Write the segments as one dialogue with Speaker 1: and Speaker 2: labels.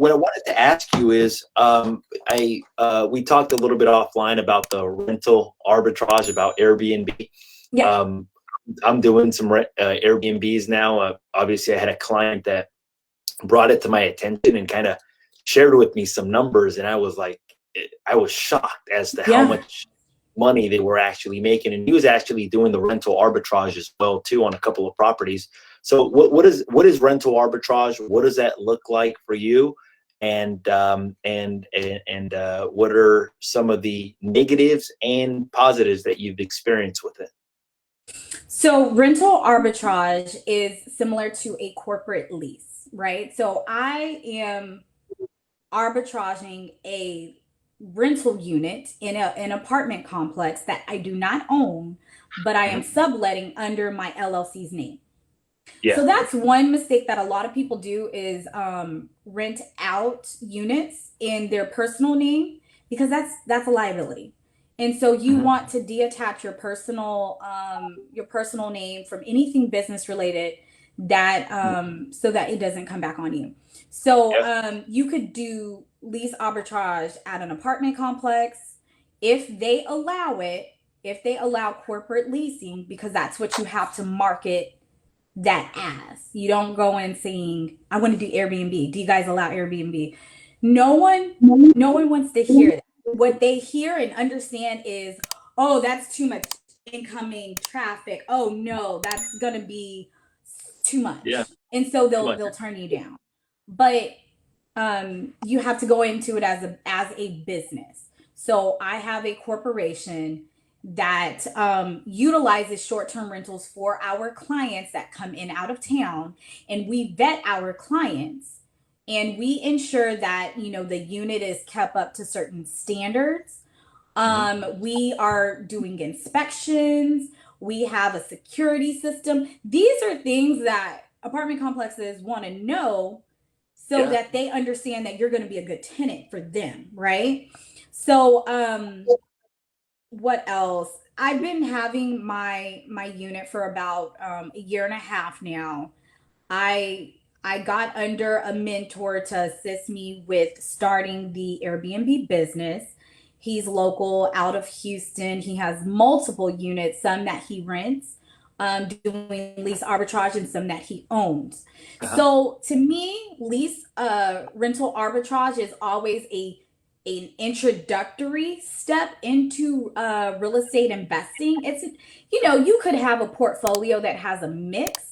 Speaker 1: what I wanted to ask you is, we talked a little bit offline about the rental arbitrage, about Airbnb.
Speaker 2: Yeah.
Speaker 1: I'm doing some Airbnbs now. Obviously, I had a client that brought it to my attention and kind of shared with me some numbers, and I was like, I was shocked as to how much money they were actually making. And he was actually doing the rental arbitrage as well too on a couple of properties. So what is rental arbitrage? What does that look like for you? And what are some of the negatives and positives that you've experienced with it?
Speaker 2: So rental arbitrage is similar to a corporate lease, right? So I am arbitraging a rental unit in an apartment complex that I do not own, but I am subletting under my LLC's name. Yeah. So that's one mistake that a lot of people do is rent out units in their personal name, because that's a liability. And so you want to detach your personal name from anything business related, that so that it doesn't come back on you. So you could do lease arbitrage at an apartment complex if they allow it, if they allow corporate leasing, because that's what you have to market that as. You don't go in saying, I want to do Airbnb. Do you guys allow Airbnb? No one wants to hear that. What they hear and understand is, oh, that's too much incoming traffic. Oh no, that's gonna be too much. Yeah. And so they'll turn you down. But you have to go into it as a business. So I have a corporation that utilizes short-term rentals for our clients that come in out of town, and we vet our clients and we ensure that, you know, the unit is kept up to certain standards. We are doing inspections. We have a security system. These are things that apartment complexes want to know, so that they understand that you're going to be a good tenant for them, right? So what else? I've been having my unit for about a year and a half now. I got under a mentor to assist me with starting the Airbnb business. He's local, out of Houston. He has multiple units, some that he rents, doing lease arbitrage, and some that he owns. So to me, lease rental arbitrage is always an introductory step into real estate investing. It's, you know, you could have a portfolio that has a mix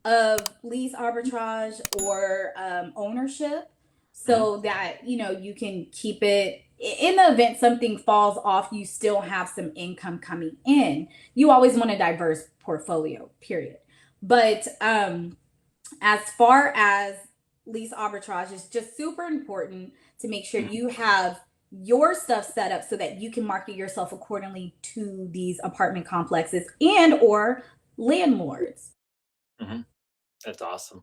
Speaker 2: of lease arbitrage or ownership, so that, you know, you can keep it in the event something falls off, you still have some income coming in. You always want a diverse portfolio, period. But as far as lease arbitrage, it's just super important to make sure you have your stuff set up so that you can market yourself accordingly to these apartment complexes and or landlords.
Speaker 1: That's awesome.